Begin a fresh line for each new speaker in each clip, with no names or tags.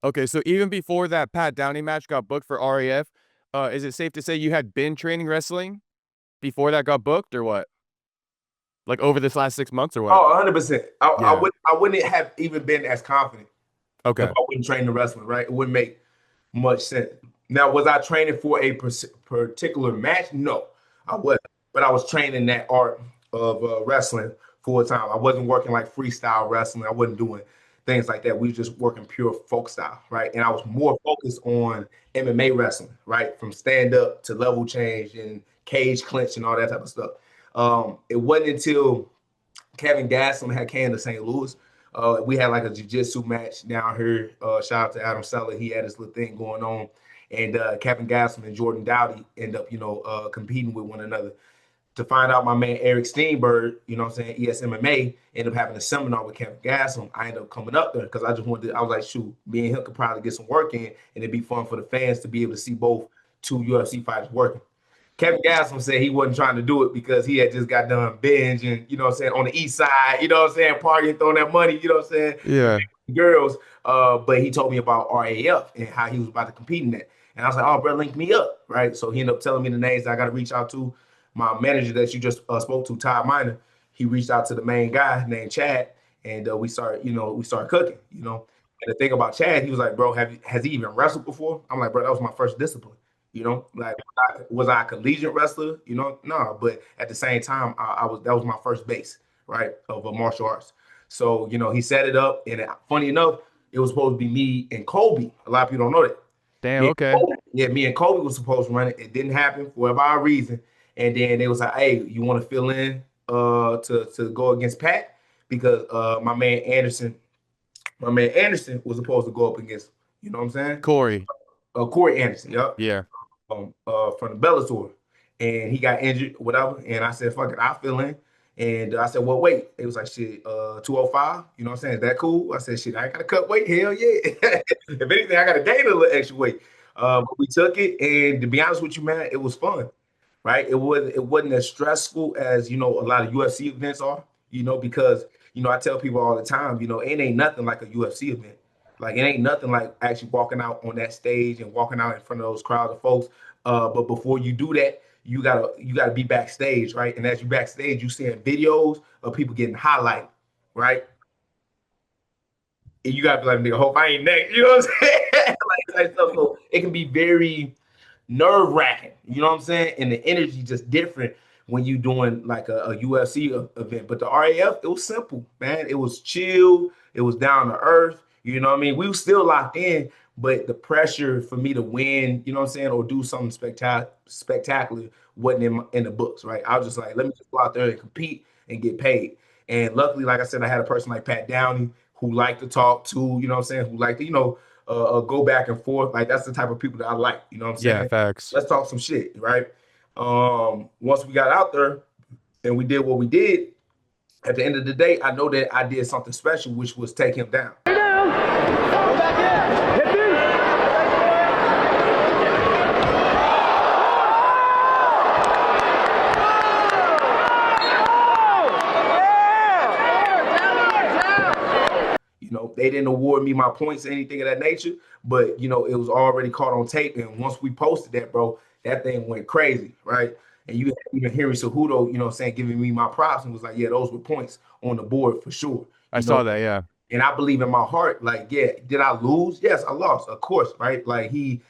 Okay, so even before that Pat Downey match got booked for RAF, is it safe to say you had been training wrestling before that got booked, or what? Like over this last 6 months, or what?
Oh, 100%.
Yeah.
I wouldn't have even been as confident if
Okay.
I wouldn't train the wrestling, right? It wouldn't make much sense. Now, was I training for a particular match? No, I wasn't. But I was training that art of wrestling full time. I wasn't working like freestyle wrestling. I wasn't doing things like that. We were just working pure folk style, right? And I was more focused on MMA wrestling, right? From stand up to level change and cage clinch and all that type of stuff. It wasn't until Kevin Gastelum had came to St. Louis. We had like a jiu-jitsu match down here. Shout out to Adam Seller. He had his little thing going on. And Kevin Gastelum and Jordan Dowdy end up, competing with one another. To find out my man Eric Steenberg, you know what I'm saying, ESMMA, ended up having a seminar with Kevin Gastelum. I ended up coming up there because I was like, shoot, me and him could probably get some work in, and it'd be fun for the fans to be able to see both two UFC fighters working. Kevin Gastelum said he wasn't trying to do it because he had just got done binging, you know what I'm saying, on the east side, you know what I'm saying, partying, throwing that money, you know what I'm saying,
Yeah.
girls. But he told me about RAF and how he was about to compete in that. And I was like, oh, bro, link me up, right? So he ended up telling me the names that I got to reach out to. My manager that you just spoke to, Todd Miner, he reached out to the main guy named Chad, and we started cooking, you know. And the thing about Chad, he was like, bro, has he even wrestled before? I'm like, bro, that was my first discipline. You know, like was I a collegiate wrestler? You know, no. But at the same time, I was that was my first base, right, of martial arts. So he set it up, and funny enough, it was supposed to be me and Colby. A lot of people don't know that.
Damn. Okay.
Me and Colby was supposed to run it. It didn't happen for whatever reason. And then they was like, "Hey, you want to fill in to go against Pat because my man Anderson was supposed to go up against, you know what I'm saying?
Corey.
Corey Anderson, yep,
Yeah.
from the Bellator, and he got injured, whatever. And I said, "Fuck it, I'll fill in." And I said, "Well, wait." It was like, "Shit, 205." You know what I'm saying? Is that cool? I said, "Shit, I ain't gotta cut weight. Hell yeah. If anything, I gotta gain a little extra weight." But we took it, and to be honest with you, man, it was fun, right? It wasn't as stressful as a lot of UFC events are. Because I tell people all the time, it ain't nothing like a UFC event. Like it ain't nothing like actually walking out on that stage and walking out in front of those crowds of folks. But before you do that, you gotta be backstage, right? And as you backstage, you seeing videos of people getting highlighted, right? And you gotta be like, nigga, hope I ain't next. You know what I'm saying? like stuff. So it can be very nerve wracking. You know what I'm saying? And the energy just different when you doing like a UFC event. But the RAF, it was simple, man. It was chill. It was down to earth. You know what I mean? We were still locked in, but the pressure for me to win, you know what I'm saying, or do something spectacular wasn't in the books, right? I was just like, let me just go out there and compete and get paid. And luckily, like I said, I had a person like Pat Downey who liked to talk to, you know what I'm saying, who liked to, go back and forth. Like that's the type of people that I like. You know what I'm
Yeah.
saying?
Facts.
Let's talk some shit, right? Once we got out there and we did what we did, at the end of the day, I know that I did something special, which was take him down. They didn't award me my points or anything of that nature, but it was already caught on tape. And once we posted that, bro, that thing went crazy, right? And you even Henry Cejudo, saying, giving me my props and was like, yeah, those were points on the board for sure.
I saw that. Yeah.
And I believe in my heart, like, yeah, did I lose? Yes, I lost, of course, right? Like he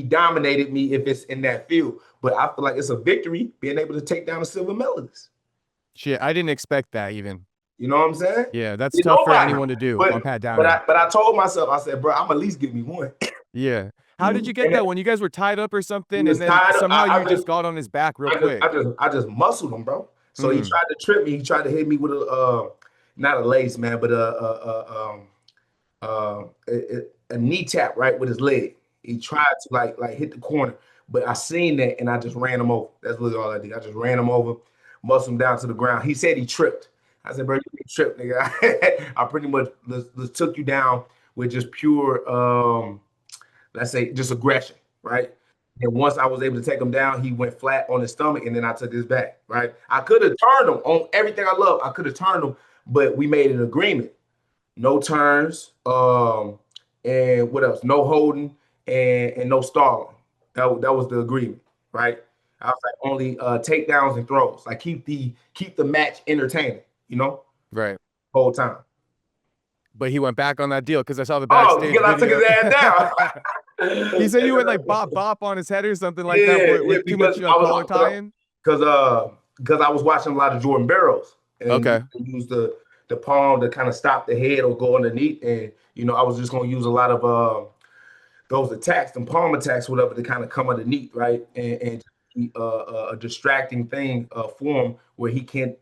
dominated me if it's in that field. But I feel like it's a victory being able to take down the silver medalist.
Shit, I didn't expect that even.
You know what I'm saying?
Yeah, that's
Did
tough for
nobody.
anyone to do on
But
Pat
but
Downey.
I told myself, I said, bro, I'm at least give me one.
Yeah. How did you get
And
that when you guys were tied up or
he
something, and
was
then
tired of,
somehow you just got on his back real quick?
I just muscled him, bro. So he
Mm.
tried to trip me. He tried to hit me with not a lace, man, but a knee tap right with his leg. He tried to like hit the corner, but I seen that and I just ran him over. That's really all I did. I just ran him over, muscled him down to the ground. He said he tripped. I said, bro, you tripped, nigga. I pretty much just took you down with just pure, let's say, just aggression, right? And once I was able to take him down, he went flat on his stomach, and then I took his back, right? I could have turned him on everything I love. I could have turned him, but we made an agreement. No turns. and what else? No holding and no stalling. That was the agreement, right? I was like only takedowns and throws. Like keep the match entertaining, you know,
Right.
whole time.
But he went back on that deal because I saw the
Oh,
backstage
because I took
video.
his ass
He said you went
down.
like bop on his head or something like that
Yeah, yeah,
with too
because
much
I
collar
was
tying.
because I was watching a lot of Jordan Barrows and
Okay.
use the palm to kind of stop the head or go underneath, and I was just gonna use a lot of those attacks, and palm attacks, whatever, to kind of come underneath, right, and a distracting thing for him where he couldn't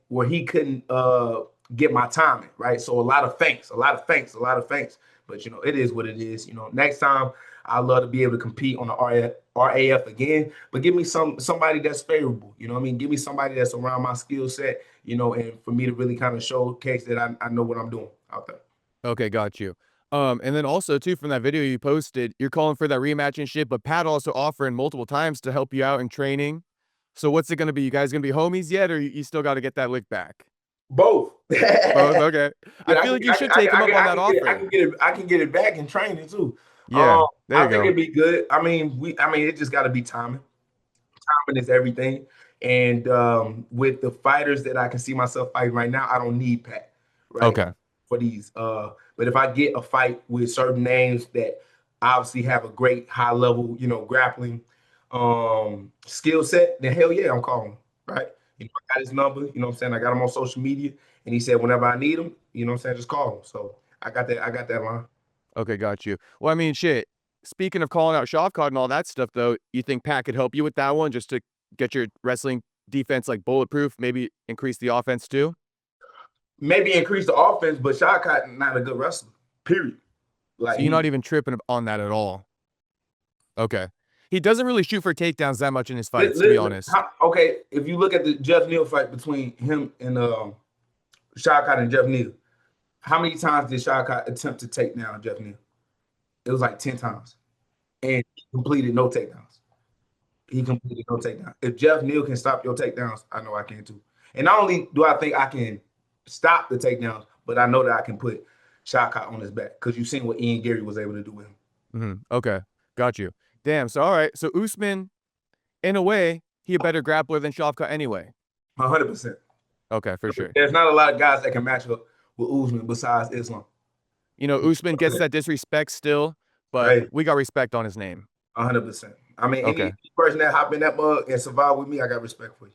get my timing, right. So a lot of feints, a lot of feints, a lot of feints. But it is what it is. Next time I'd love to be able to compete on the RAF again, but give me somebody that's favorable. You know what I mean? Give me somebody that's around my skill set, and for me to really kind of showcase that I know what I'm doing out there.
Okay, got you. And then also too from that video you posted, you're calling for that rematch and shit, but Pat also offering multiple times to help you out in training. So what's it gonna be? You guys gonna be homies yet, or you still got to get that lick back?
Both.
Both. Okay. I
Yeah,
feel like you should take him up on that offer.
I can get it back in training too.
Yeah. There
I
you
think
go.
it'd be good. I mean, it just got to be timing. Timing is everything. And with the fighters that I can see myself fighting right now, I don't need Pat, right?
Okay.
For these. But if I get a fight with certain names that obviously have a great high level, grappling skill set, then hell yeah, I'm calling him, right? I got his number, what I'm saying? I got him on social media, and he said whenever I need him, what I'm saying, just call him. So I got that line.
Okay, got you. Well, I mean, shit. Speaking of calling out Shavkat and all that stuff, though, you think Pat could help you with that one just to get your wrestling defense like bulletproof, maybe increase the offense too?
Maybe increase the offense, but Shawkat not a good wrestler. Period. Like
So you're not even tripping on that at all. Okay. He doesn't really shoot for takedowns that much in his fights, to be honest.
okay, if you look at the Jeff Neal fight between him and Shawkat and Jeff Neal, how many times did Shawkat attempt to take down Jeff Neal? It was like 10 times. And he completed no takedowns. He completed no takedowns. If Jeff Neal can stop your takedowns, I know I can too. And not only do I think I can stop the takedowns, but I know that I can put Shawkat on his back because you've seen what Ian Gary was able to do with him.
Okay. Got you. Damn. So, all right. So Usman, in a way, he a better grappler than Shavkat anyway.
100%.
Okay, for sure.
There's not a lot of guys that can match up with Usman besides Islam.
Usman gets that disrespect still, but
Right.
we got respect on his name.
100%. I mean,
Okay.
any person that hop in that mug and survive with me, I got respect for you.